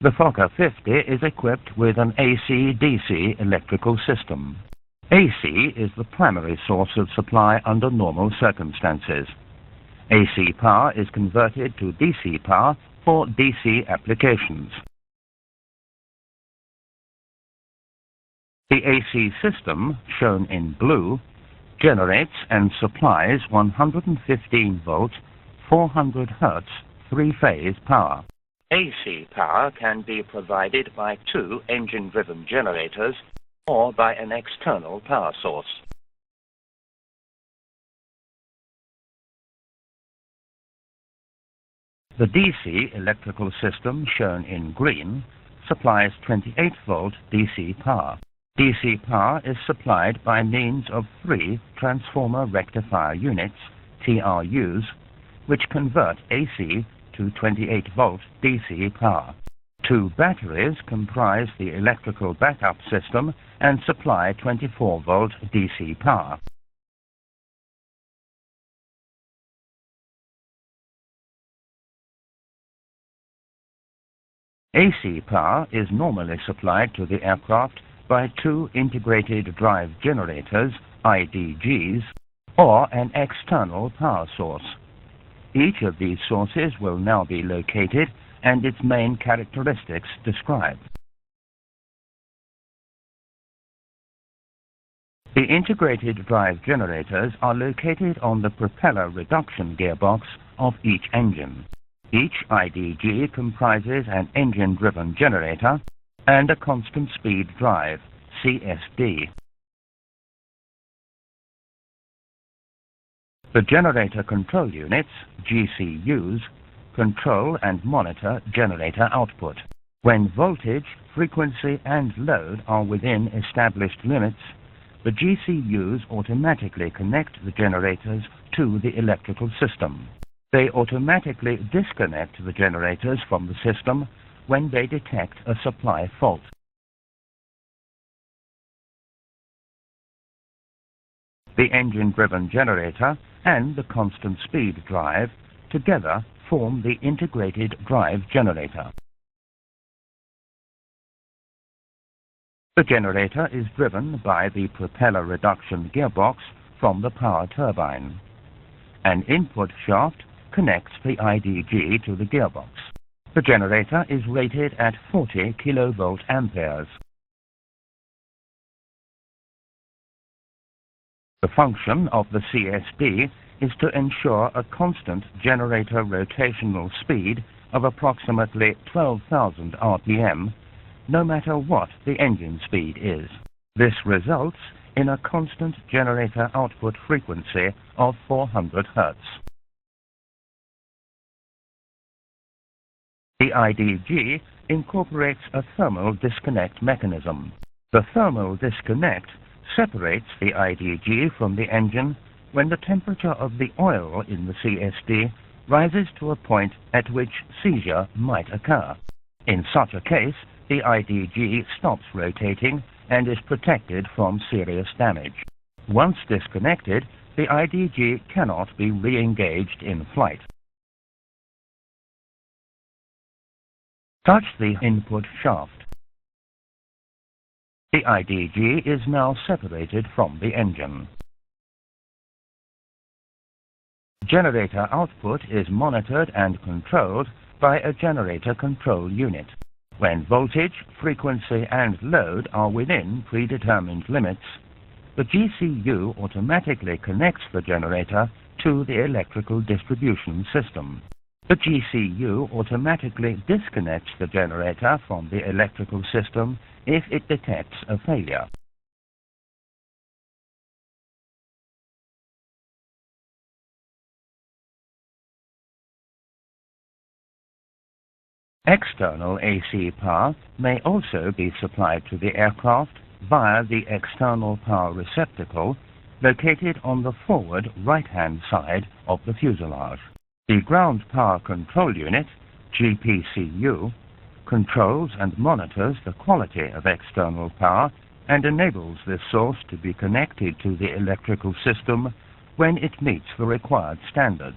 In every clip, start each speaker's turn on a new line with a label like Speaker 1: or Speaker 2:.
Speaker 1: The Fokker 50 is equipped with an AC-DC electrical system. AC is the primary source of supply under normal circumstances. AC power is converted to DC power for DC applications. The AC system, shown in blue, generates and supplies 115 volt, 400 Hz, three-phase power. AC power can be provided by two engine-driven generators or by an external power source. The DC electrical system, shown in green, supplies 28 volt DC power. DC power is supplied by means of three transformer rectifier units, TRUs, which convert AC to 28 volt DC power. Two batteries comprise the electrical backup system and supply 24 volt DC power. AC power is normally supplied to the aircraft by two integrated drive generators, IDGs, or an external power source. Each of these sources will now be located and its main characteristics described. The integrated drive generators are located on the propeller reduction gearbox of each engine. Each IDG comprises an engine-driven generator and a constant speed drive, CSD. The generator control units, GCUs, control and monitor generator output. When voltage, frequency and load are within established limits, the GCUs automatically connect the generators to the electrical system. They automatically disconnect the generators from the system when they detect a supply fault. The engine-driven generator and the constant speed drive together form the integrated drive generator. The generator is driven by the propeller reduction gearbox from the power turbine. An input shaft connects the IDG to the gearbox. The generator is rated at 40 kilovolt amperes. The function of the CSD is to ensure a constant generator rotational speed of approximately 12,000 RPM, no matter what the engine speed is. This results in a constant generator output frequency of 400 Hz. The IDG incorporates a thermal disconnect mechanism. The thermal disconnect separates the IDG from the engine when the temperature of the oil in the CSD rises to a point at which seizure might occur. In such a case, the IDG stops rotating and is protected from serious damage. Once disconnected, the IDG cannot be re-engaged in flight. Touch the input shaft. The IDG is now separated from the engine. Generator output is monitored and controlled by a generator control unit. When voltage, frequency and load are within predetermined limits, the GCU automatically connects the generator to the electrical distribution system. The GCU automatically disconnects the generator from the electrical system if it detects a failure. External AC power may also be supplied to the aircraft via the external power receptacle located on the forward right-hand side of the fuselage. The Ground Power Control Unit, GPCU, controls and monitors the quality of external power and enables this source to be connected to the electrical system when it meets the required standards.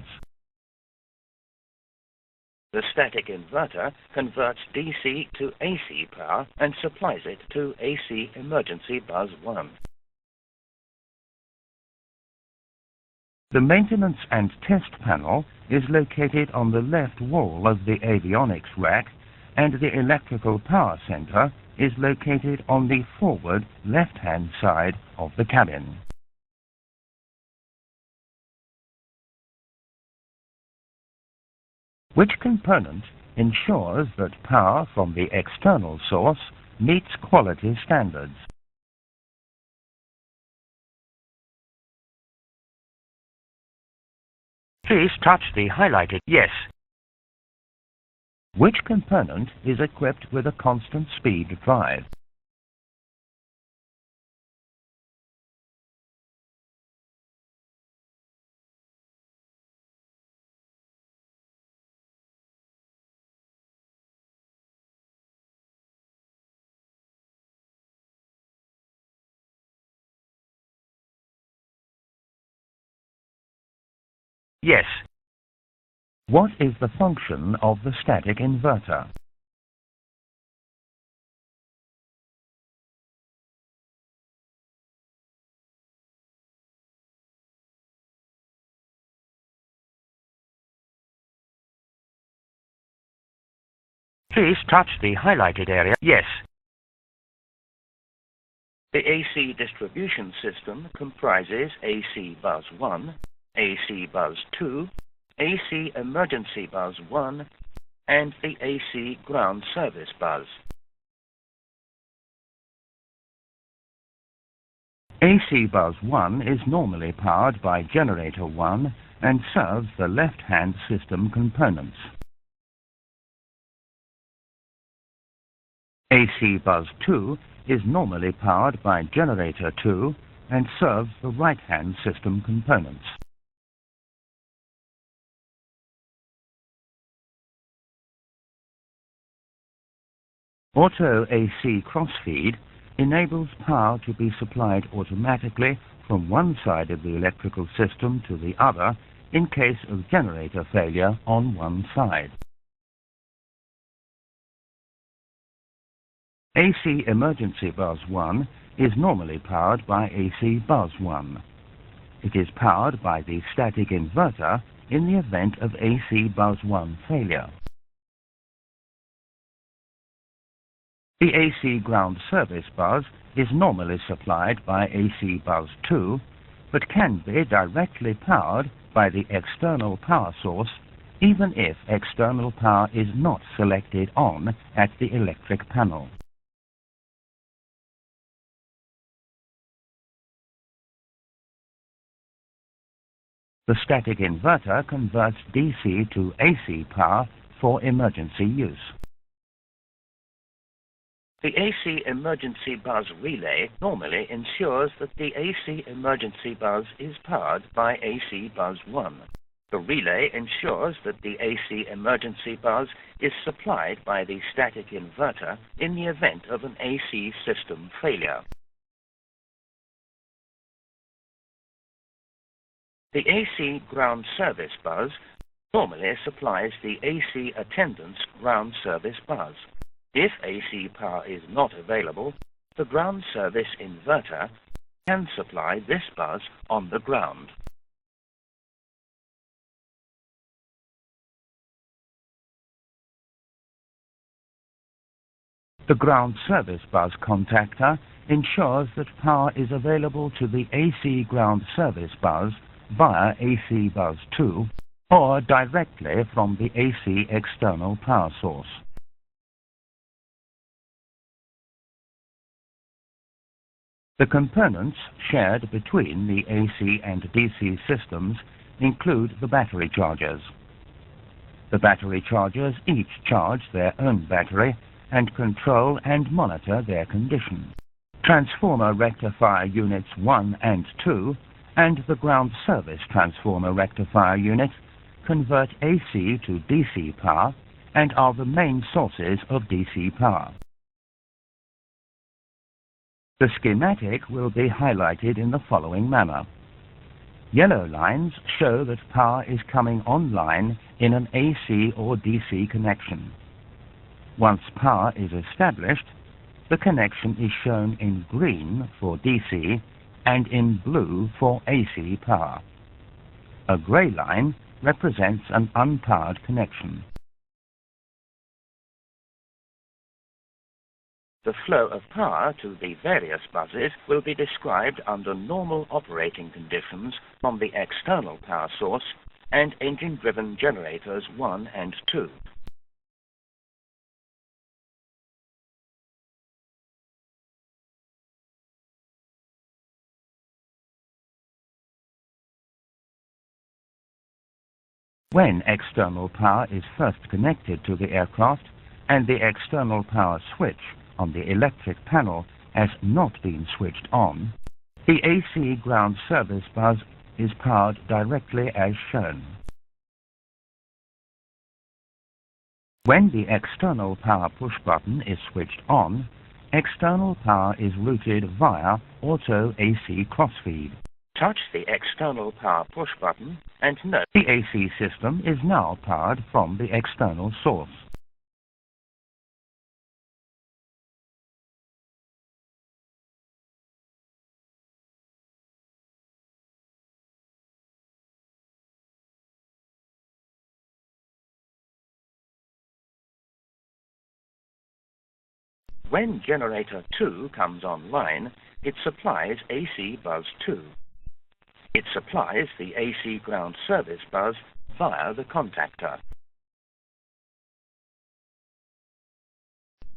Speaker 1: The static inverter converts DC to AC power and supplies it to AC emergency bus 1. The maintenance and test panel is located on the left wall of the avionics rack, and the electrical power center is located on the forward left-hand side of the cabin. Which component ensures that power from the external source meets quality standards? Please touch the highlighted yes. Which component is equipped with a constant speed drive? Yes. What is the function of the static inverter? Please touch the highlighted area. Yes. The AC distribution system comprises AC bus 1, AC bus 2, AC emergency bus 1, and the AC ground service bus. AC bus 1 is normally powered by generator 1 and serves the left-hand system components. AC bus 2 is normally powered by generator 2 and serves the right-hand system components. Auto AC crossfeed enables power to be supplied automatically from one side of the electrical system to the other in case of generator failure on one side. AC emergency bus 1 is normally powered by AC bus 1. It is powered by the static inverter in the event of AC bus 1 failure. The AC ground service bus is normally supplied by AC bus 2, but can be directly powered by the external power source even if external power is not selected on at the electric panel. The static inverter converts DC to AC power for emergency use. The AC emergency bus relay normally ensures that the AC emergency bus is powered by AC bus 1. The relay ensures that the AC emergency bus is supplied by the static inverter in the event of an AC system failure. The AC ground service bus normally supplies the AC attendance ground service bus. If AC power is not available, the ground service inverter can supply this bus on the ground. The ground service bus contactor ensures that power is available to the AC ground service bus via AC bus 2 or directly from the AC external power source. The components shared between the AC and DC systems include the battery chargers. The battery chargers each charge their own battery and control and monitor their condition. Transformer rectifier units 1 and 2 and the ground service transformer rectifier unit convert AC to DC power and are the main sources of DC power. The schematic will be highlighted in the following manner. Yellow lines show that power is coming online in an AC or DC connection. Once power is established, the connection is shown in green for DC and in blue for AC power. A grey line represents an unpowered connection. The flow of power to the various buses will be described under normal operating conditions from the external power source and engine-driven generators 1 and 2. When external power is first connected to the aircraft and the external power switch on the electric panel has not been switched on, the AC ground service bus is powered directly as shown. When the external power push button is switched on, external power is routed via auto AC crossfeed. Touch the external power push button and note the AC system is now powered from the external source. When generator 2 comes online, it supplies AC bus 2. It supplies the AC ground service bus via the contactor.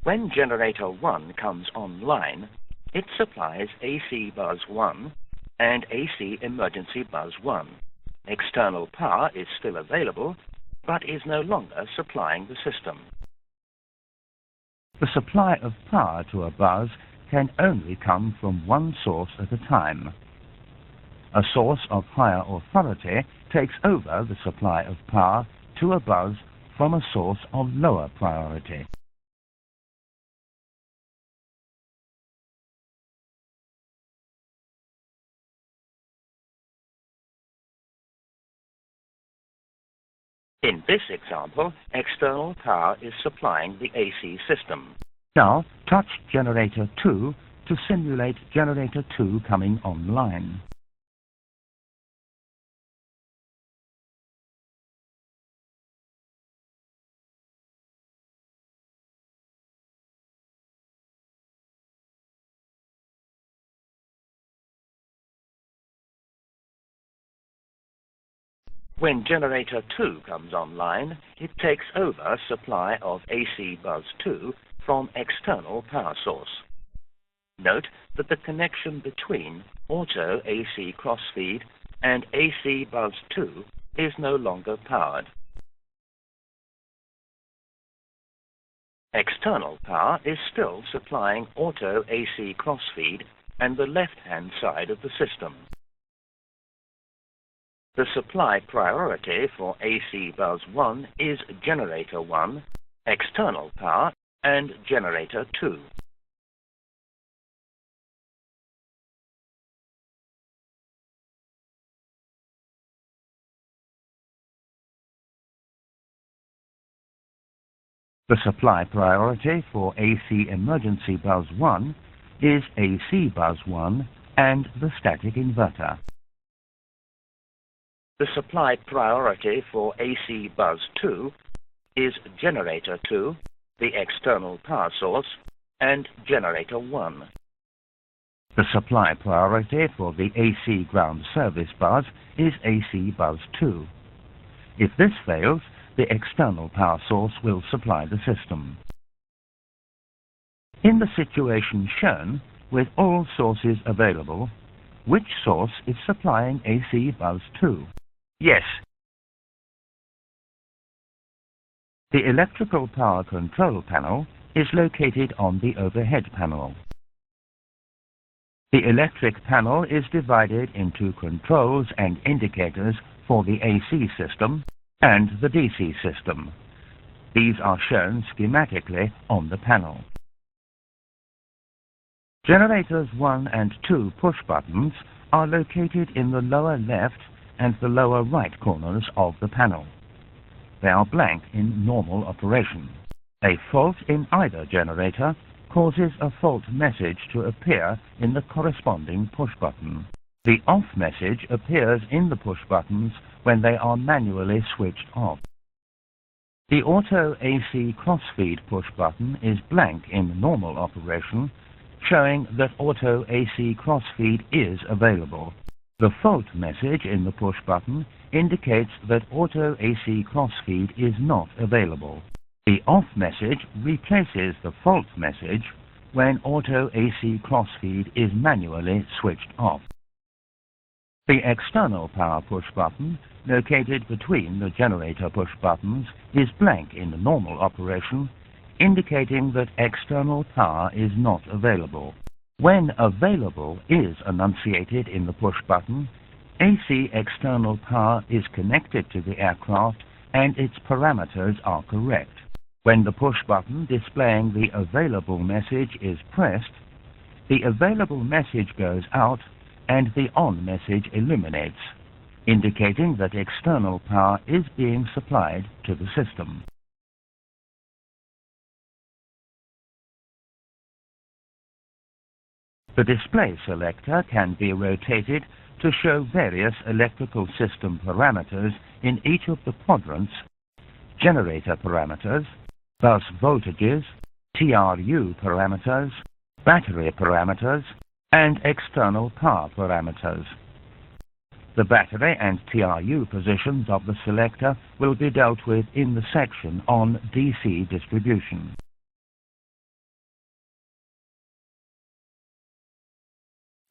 Speaker 1: When generator 1 comes online, it supplies AC bus 1 and AC emergency bus 1. External power is still available, but is no longer supplying the system. The supply of power to a bus can only come from one source at a time. A source of higher authority takes over the supply of power to a bus from a source of lower priority. In this example, external power is supplying the AC system. Now, touch generator 2 to simulate generator 2 coming online. When generator 2 comes online, it takes over supply of AC bus 2 from external power source. Note that the connection between auto AC crossfeed and AC bus 2 is no longer powered. External power is still supplying auto AC crossfeed and the left-hand side of the system. The supply priority for AC bus 1 is generator 1, external power, and generator 2. The supply priority for AC emergency bus 1 is AC bus 1 and the static inverter. The supply priority for AC bus 2 is generator 2, the external power source, and generator 1. The supply priority for the AC ground service bus is AC bus 2. If this fails, the external power source will supply the system. In the situation shown, with all sources available, which source is supplying AC bus 2? Yes. The electrical power control panel is located on the overhead panel. The electric panel is divided into controls and indicators for the AC system and the DC system. These are shown schematically on the panel. Generators 1 and 2 push buttons are located in the lower left and the lower right corners of the panel. They are blank in normal operation. A fault in either generator causes a fault message to appear in the corresponding push button. The off message appears in the push buttons when they are manually switched off. The auto AC crossfeed push button is blank in normal operation, showing that auto AC crossfeed is available. The fault message in the push button indicates that auto AC crossfeed is not available. The off message replaces the fault message when auto AC crossfeed is manually switched off. The external power push button, located between the generator push buttons, is blank in normal operation, indicating that external power is not available. When available is enunciated in the push button, AC external power is connected to the aircraft and its parameters are correct. When the push button displaying the available message is pressed, the available message goes out and the on message eliminates, indicating that external power is being supplied to the system. The display selector can be rotated to show various electrical system parameters in each of the quadrants: generator parameters, bus voltages, TRU parameters, battery parameters, and external power parameters. The battery and TRU positions of the selector will be dealt with in the section on DC distribution.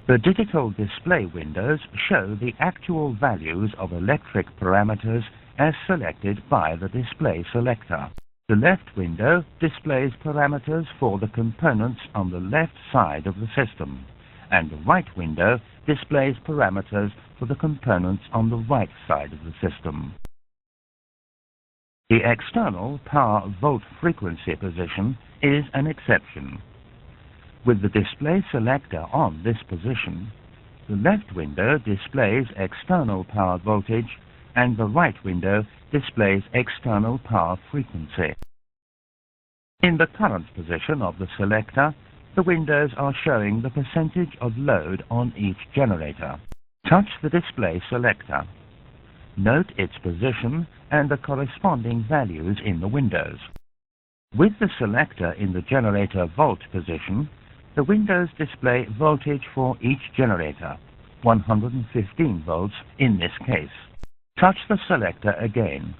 Speaker 1: The digital display windows show the actual values of electric parameters as selected by the display selector. The left window displays parameters for the components on the left side of the system, and the right window displays parameters for the components on the right side of the system. The external power volt frequency position is an exception. With the display selector on this position, the left window displays external power voltage and the right window displays external power frequency. In the current position of the selector, the windows are showing the percentage of load on each generator. Touch the display selector. Note its position and the corresponding values in the windows. With the selector in the generator volt position, the windows display voltage for each generator, 115 volts in this case. Touch the selector again.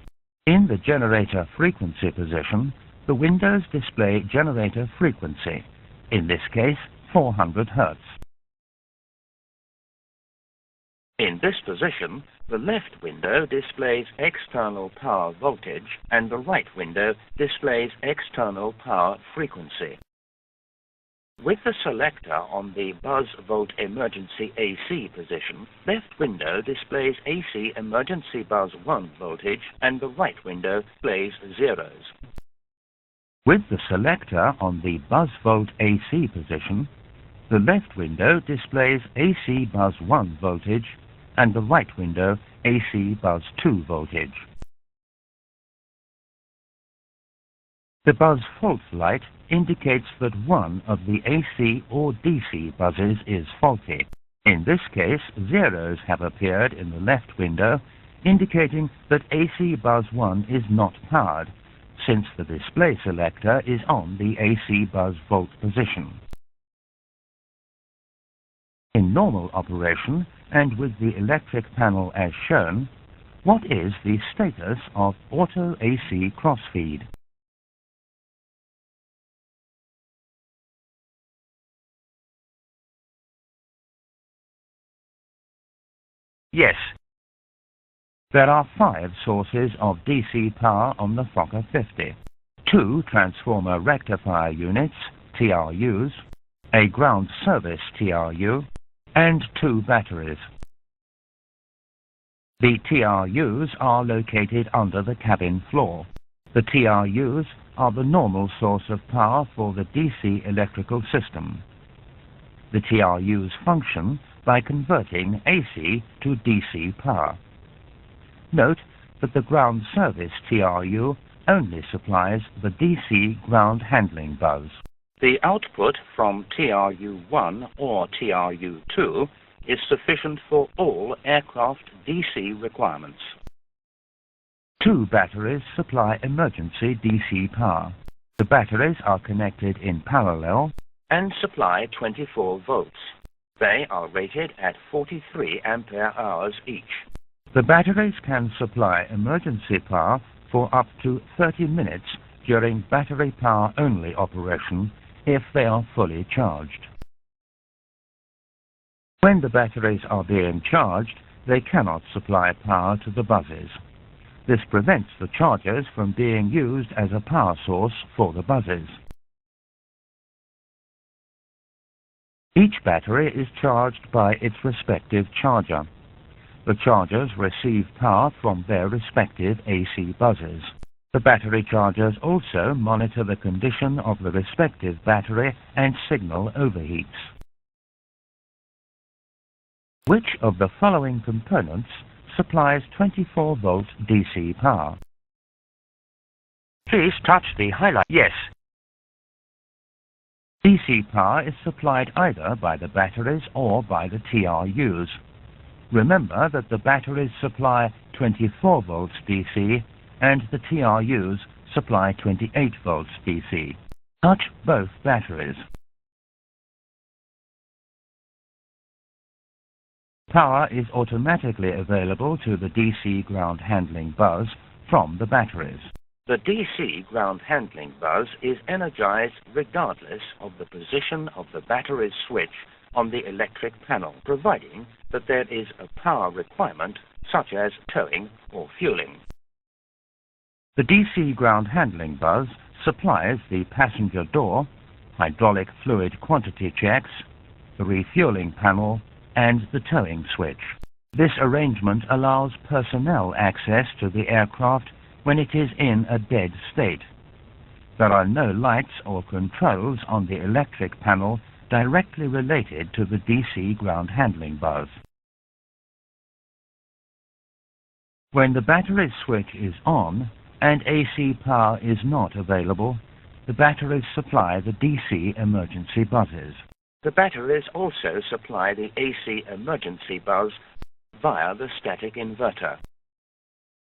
Speaker 1: In the generator frequency position, the windows display generator frequency, in this case 400 Hz. In this position, the left window displays external power voltage and the right window displays external power frequency. With the selector on the buzz volt emergency AC position, left window displays AC emergency buzz 1 voltage and the right window displays zeros. With the selector on the buzz volt AC position, the left window displays AC buzz 1 voltage and the right window AC buzz 2 voltage. The buzz fault light indicates that one of the AC or DC buzzes is faulty. In this case, zeros have appeared in the left window, indicating that AC buzz 1 is not powered, since the display selector is on the AC buzz volt position. In normal operation, and with the electric panel as shown, what is the status of auto AC crossfeed? Yes. There are 5 sources of DC power on the Fokker 50. 2 transformer rectifier units, TRUs, a ground service TRU, and 2 batteries. The TRUs are located under the cabin floor. The TRUs are the normal source of power for the DC electrical system. The TRUs function by converting AC to DC power. Note that the ground service TRU only supplies the DC ground handling buzz. The output from TRU-1 or TRU-2 is sufficient for all aircraft DC requirements. Two batteries supply emergency DC power. The batteries are connected in parallel and supply 24 volts. They are rated at 43 ampere-hours each. The batteries can supply emergency power for up to 30 minutes during battery power-only operation if they are fully charged. When the batteries are being charged, they cannot supply power to the buzzes. This prevents the chargers from being used as a power source for the buzzes. Each battery is charged by its respective charger. The chargers receive power from their respective AC buzzes. The battery chargers also monitor the condition of the respective battery and signal overheats. Which of the following components supplies 24-volt DC power? Please touch the highlight. Yes. DC power is supplied either by the batteries or by the TRUs. Remember that the batteries supply 24 volts DC and the TRUs supply 28 volts DC. Touch both batteries. Power is automatically available to the DC ground handling buzz from the batteries. The DC ground handling buzz is energized regardless of the position of the battery's switch on the electric panel, providing that there is a power requirement such as towing or fueling. The DC ground handling buzz supplies the passenger door, hydraulic fluid quantity checks, the refueling panel, and the towing switch. This arrangement allows personnel access to the aircraft when it is in a dead state. There are no lights or controls on the electric panel directly related to the DC ground handling buzz. When the battery switch is on and AC power is not available, the batteries supply the DC emergency buzzes. The batteries also supply the AC emergency buzz via the static inverter.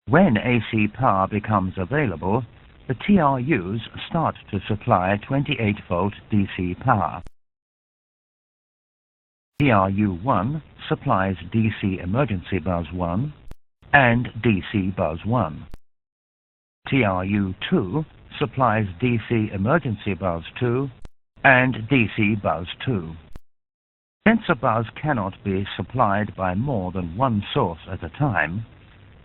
Speaker 1: When AC power becomes available, the TRUs start to supply 28-volt DC power. TRU-1 supplies DC emergency buzz 1 and DC buzz 1. TRU-2 supplies DC emergency buzz 2 and DC buzz 2. Since a buzz cannot be supplied by more than one source at a time,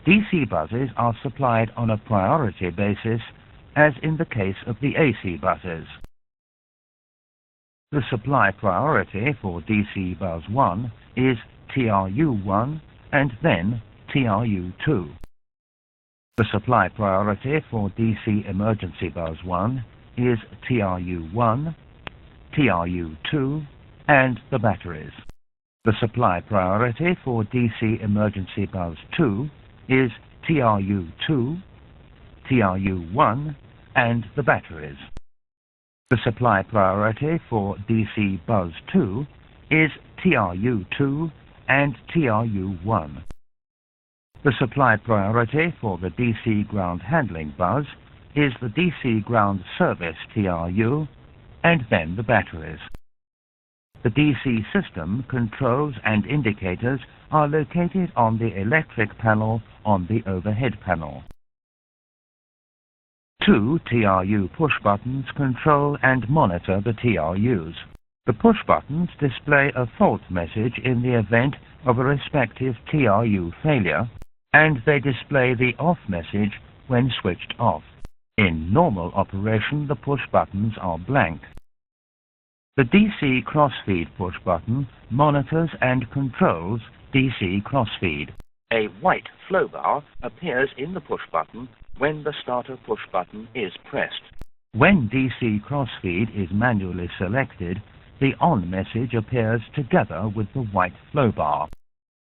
Speaker 1: DC buzzes are supplied on a priority basis, as in the case of the AC buzzes. The supply priority for DC buzz 1 is TRU-1 and then TRU-2. The supply priority for DC emergency buzz 1 is TRU-1, TRU-2, and the batteries. The supply priority for DC emergency buzz 2 is TRU-2, TRU-1, and the batteries. The supply priority for DC buzz 2 is TRU-2 and TRU-1. The supply priority for the DC ground handling buzz is the DC ground service TRU and then the batteries. The DC system controls and indicators are located on the electric panel on the overhead panel. Two TRU push buttons control and monitor the TRUs. The push buttons display a fault message in the event of a respective TRU failure, and they display the off message when switched off. In normal operation, the push buttons are blank. The DC crossfeed push button monitors and controls DC crossfeed. A white flow bar appears in the push button when the starter push button is pressed. When DC crossfeed is manually selected, the on message appears together with the white flow bar.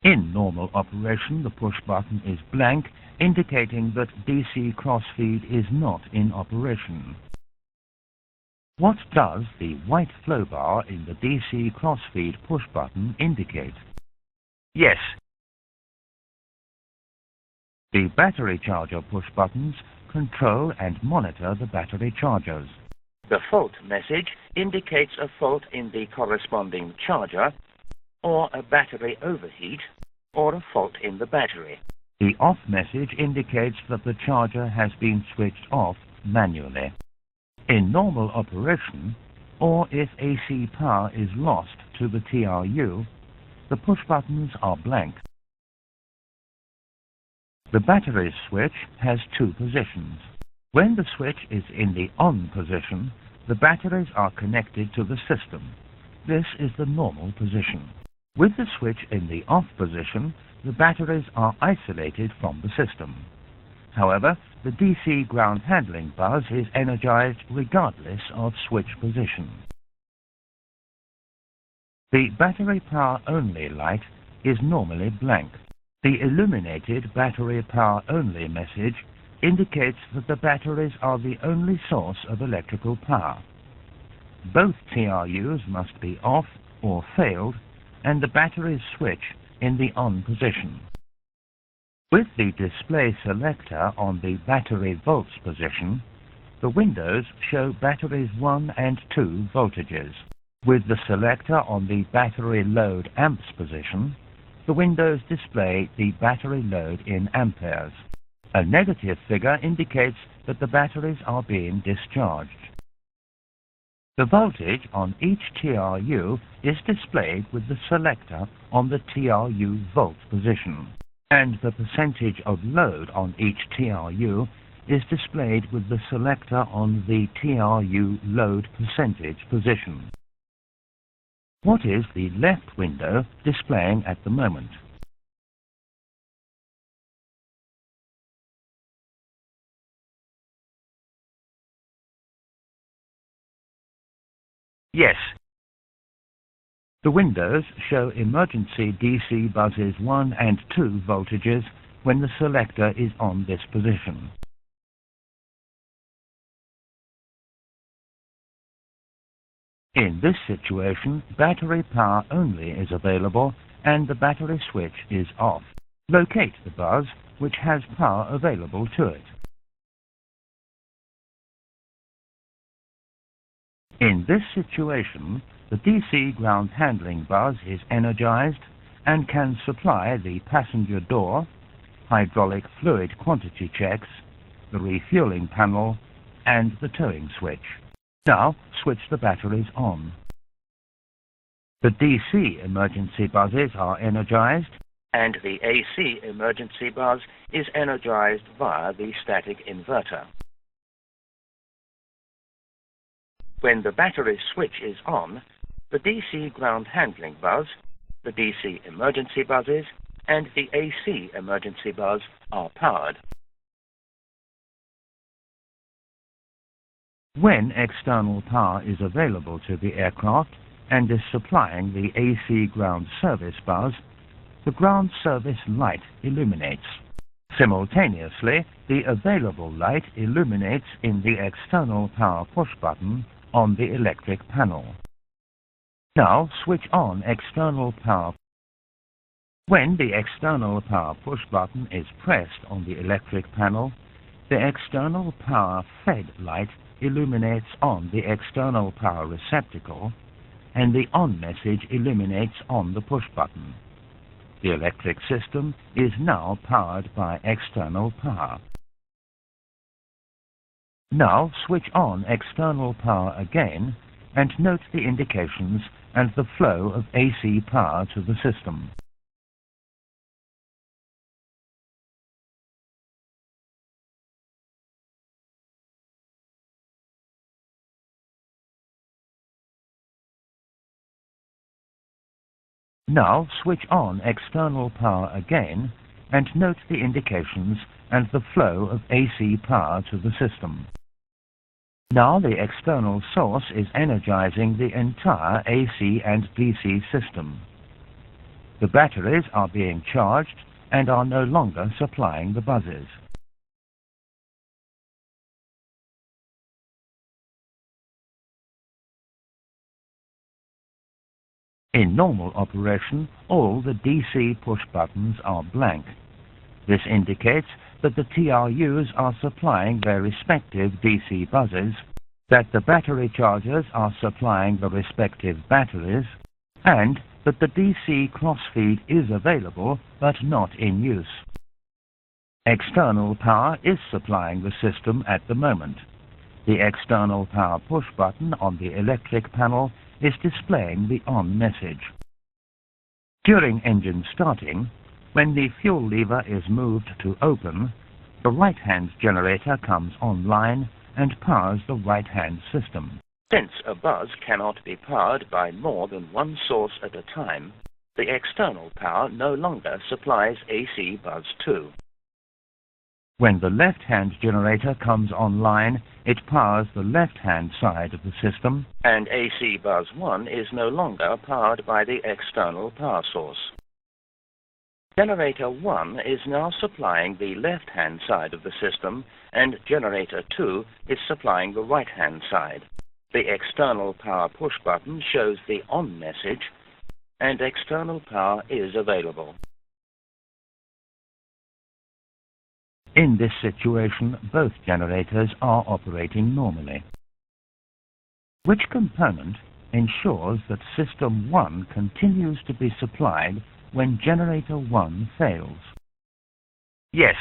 Speaker 1: In normal operation, the push button is blank, indicating that DC crossfeed is not in operation. What does the white flow bar in the DC crossfeed push button indicate? Yes. The battery charger push buttons control and monitor the battery chargers. The fault message indicates a fault in the corresponding charger, or a battery overheat, or a fault in the battery. The off message indicates that the charger has been switched off manually. In normal operation, or if AC power is lost to the TRU, the push buttons are blank. The battery switch has two positions. When the switch is in the on position, the batteries are connected to the system. This is the normal position. With the switch in the off position, the batteries are isolated from the system. However, the DC ground handling buzz is energized regardless of switch position. The battery power only light is normally blank. The illuminated battery power only message indicates that the batteries are the only source of electrical power. Both TRUs must be off or failed, and the batteries switch in the on position. With the display selector on the battery volts position, the windows show batteries 1 and 2 voltages. With the selector on the battery load amps position, the windows display the battery load in amperes. A negative figure indicates that the batteries are being discharged. The voltage on each TRU is displayed with the selector on the TRU volt position, and the percentage of load on each TRU is displayed with the selector on the TRU load percentage position. What is the left window displaying at the moment? Yes. The windows show emergency DC buzzes 1 and 2 voltages when the selector is on this position. In this situation, battery power only is available and the battery switch is off. Locate the buzz which has power available to it. In this situation, the DC ground handling buzz is energized and can supply the passenger door, hydraulic fluid quantity checks, the refueling panel, and the towing switch. Now, switch the batteries on. The DC emergency buzzes are energized, and the AC emergency buzz is energized via the static inverter. When the battery switch is on, the DC ground handling buzz, the DC emergency buzzes, and the AC emergency buzz are powered. When external power is available to the aircraft and is supplying the AC ground service buzz, the ground service light illuminates. Simultaneously, the available light illuminates in the external power push button on the electric panel. Now switch on external power. When the external power push button is pressed on the electric panel, the external power fed light illuminates on the external power receptacle, and the on message illuminates on the push button. The electric system is now powered by external power. Now switch on external power again and note the indications and the flow of AC power to the system. Now switch on external power again and note the indications and the flow of AC power to the system. Now the external source is energizing the entire AC and DC system. The batteries are being charged and are no longer supplying the buzzes. In normal operation, all the DC push buttons are blank. This indicates that the TRUs are supplying their respective DC buzzes, that the battery chargers are supplying the respective batteries, and that the DC crossfeed is available but not in use. External power is supplying the system at the moment. The external power push button on the electric panel is displaying the on message. During engine starting, when the fuel lever is moved to open, the right-hand generator comes online and powers the right-hand system. Since a buzz cannot be powered by more than one source at a time, the external power no longer supplies AC buzz 2. When the left-hand generator comes online, it powers the left-hand side of the system, and AC buzz 1 is no longer powered by the external power source. Generator 1 is now supplying the left-hand side of the system, and Generator 2 is supplying the right-hand side. The external power push button shows the on message, and external power is available. In this situation, both generators are operating normally. Which component ensures that System 1 continues to be supplied when Generator 1 fails? Yes.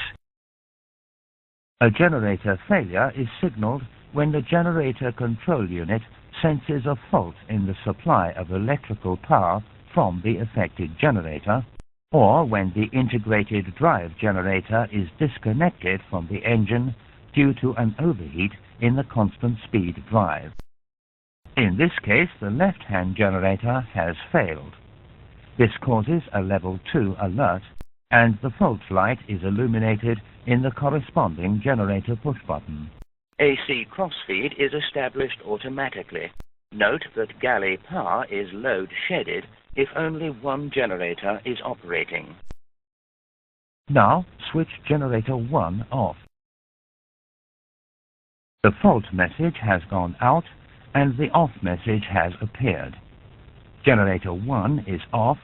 Speaker 1: A generator failure is signaled when the generator control unit senses a fault in the supply of electrical power from the affected generator, or when the integrated drive generator is disconnected from the engine due to an overheat in the constant speed drive. In this case, the left-hand generator has failed. This causes a level 2 alert, and the fault light is illuminated in the corresponding generator push button. AC crossfeed is established automatically. Note that galley power is load-shedded if only one generator is operating. Now switch generator 1 off. The fault message has gone out and the off message has appeared. Generator 1 is off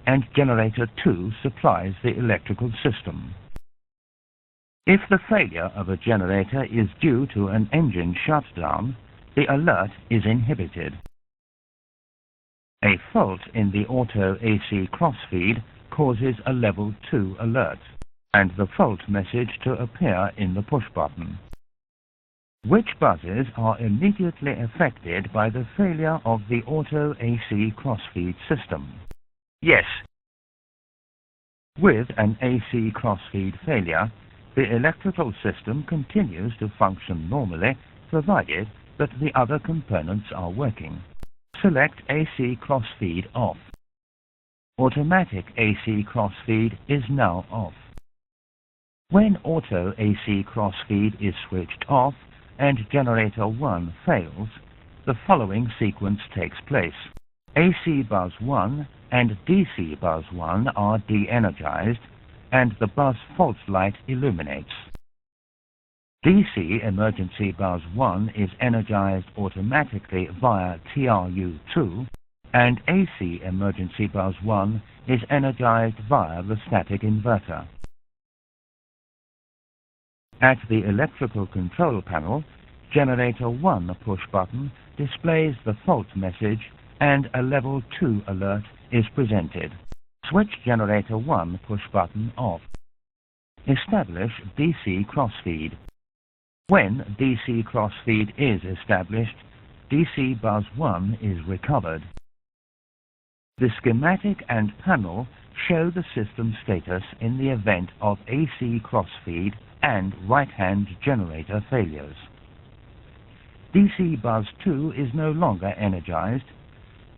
Speaker 1: and generator 2 supplies the electrical system. If the failure of a generator is due to an engine shutdown, the alert is inhibited. A fault in the auto AC crossfeed causes a level 2 alert and the fault message to appear in the push button. Which buzzes are immediately affected by the failure of the auto AC crossfeed system? Yes. With an AC crossfeed failure, the electrical system continues to function normally, provided that the other components are working. Select AC crossfeed off. Automatic AC crossfeed is now off. When auto AC crossfeed is switched off and generator 1 fails, the following sequence takes place. AC buzz 1 and DC buzz 1 are de-energized, and the bus fault light illuminates. DC emergency buzz 1 is energized automatically via TRU2, and AC emergency buzz 1 is energized via the static inverter. At the electrical control panel, generator 1 push button displays the fault message and a level 2 alert is presented. Switch generator 1 push button off. Establish DC crossfeed. When DC crossfeed is established, DC buzz 1 is recovered. The schematic and panel show the system status in the event of AC crossfeed and right-hand generator failures. DC buzz 2 is no longer energized.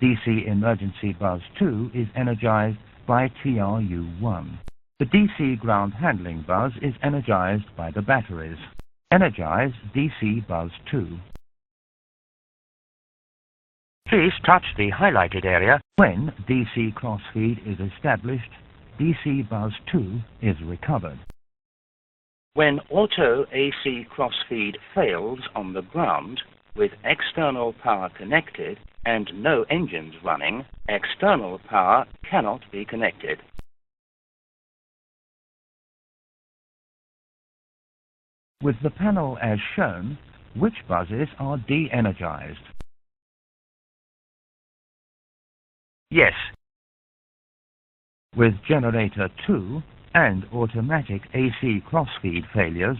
Speaker 1: DC emergency buzz 2 is energized by TRU1. The DC ground handling buzz is energized by the batteries. Energize DC buzz 2. Please touch the highlighted area. When DC crossfeed is established, DC buzz 2 is recovered. When auto AC crossfeed fails on the ground, with external power connected and no engines running, external power cannot be connected. With the panel as shown, which buzzes are de-energized? Yes. With generator 2 and automatic AC crossfeed failures,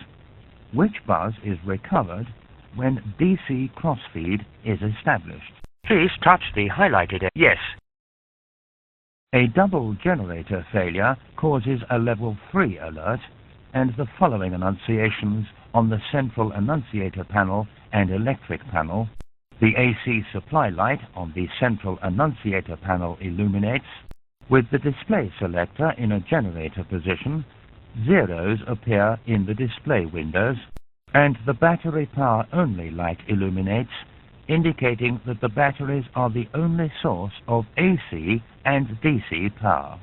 Speaker 1: which buzz is recovered when DC crossfeed is established? Please touch the highlighted area. Yes. A double generator failure causes a level 3 alert and the following annunciations on the central annunciator panel and electric panel. The AC supply light on the central annunciator panel illuminates. With the display selector in a generator position, zeros appear in the display windows, and the battery power only light illuminates, indicating that the batteries are the only source of AC and DC power.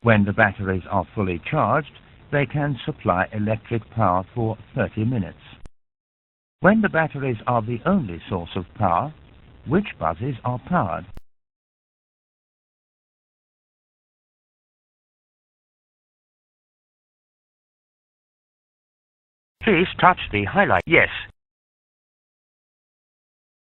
Speaker 1: When the batteries are fully charged, they can supply electric power for 30 minutes. When the batteries are the only source of power, which buzzes are powered? Please touch the highlight. Yes.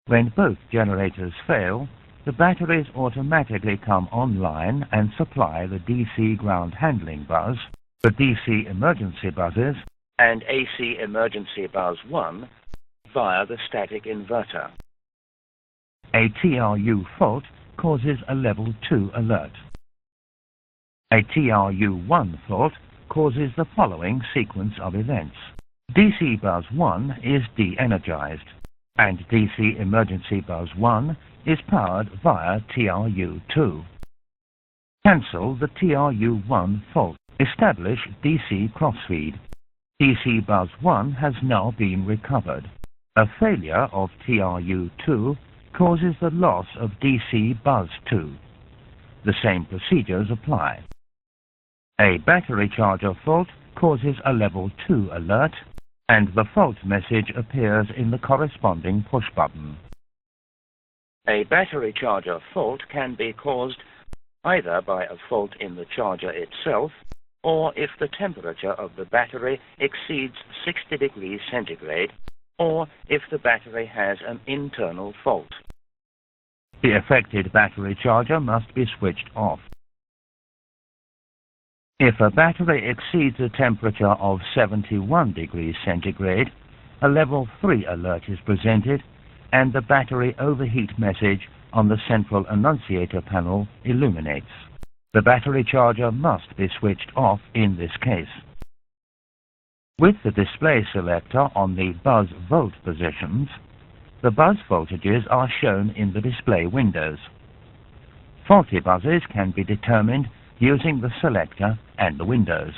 Speaker 1: When both generators fail, the batteries automatically come online and supply the DC ground handling buzz, the DC emergency buzzes, and AC emergency buzz 1 via the static inverter. A TRU fault causes a level 2 alert. A TRU1 fault causes the following sequence of events. DC buzz 1 is de-energized, and DC emergency buzz 1 is powered via TRU2. Cancel the TRU1 fault. Establish DC crossfeed. DC buzz 1 has now been recovered. A failure of TRU2 causes the loss of DC buzz 2. The same procedures apply. A battery charger fault causes a level 2 alert, and the fault message appears in the corresponding push button. A battery charger fault can be caused either by a fault in the charger itself, or if the temperature of the battery exceeds 60 degrees centigrade, or if the battery has an internal fault. The affected battery charger must be switched off. If a battery exceeds a temperature of 71 degrees centigrade, a level 3 alert is presented, and the battery overheat message on the central annunciator panel illuminates. The battery charger must be switched off in this case. With the display selector on the buzz volt positions, the buzz voltages are shown in the display windows. Faulty buzzes can be determined using the selector and the windows.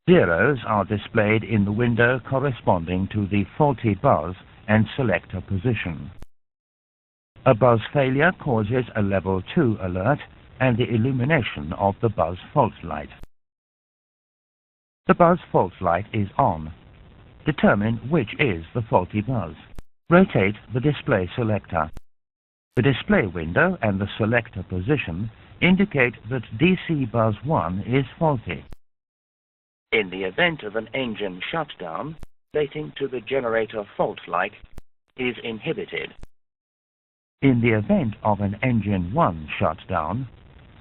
Speaker 1: Zeros are displayed in the window corresponding to the faulty buzz and selector position. A buzz failure causes a level 2 alert and the illumination of the buzz fault light. The buzz fault light is on. Determine which is the faulty buzz. Rotate the display selector. The display window and the selector position indicate that DC buzz 1 is faulty. In the event of an engine shutdown, relating to the generator fault light is inhibited. In the event of an engine 1 shutdown,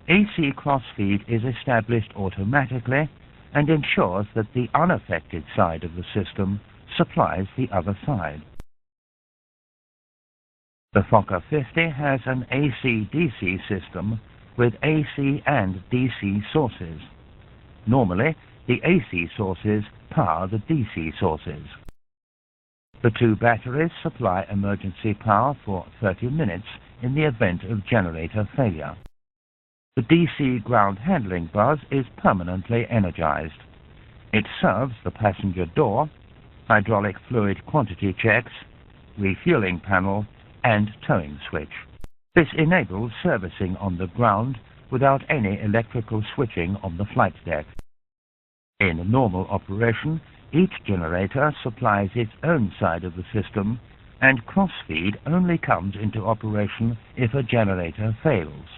Speaker 1: AC crossfeed is established automatically and ensures that the unaffected side of the system supplies the other side. The Fokker 50 has an AC-DC system with AC and DC sources. Normally, the AC sources power the DC sources. The two batteries supply emergency power for 30 minutes in the event of generator failure. The DC ground handling buzz is permanently energized. It serves the passenger door, hydraulic fluid quantity checks, refueling panel, and towing switch. This enables servicing on the ground without any electrical switching on the flight deck. In normal operation, each generator supplies its own side of the system, and cross-feed only comes into operation if a generator fails.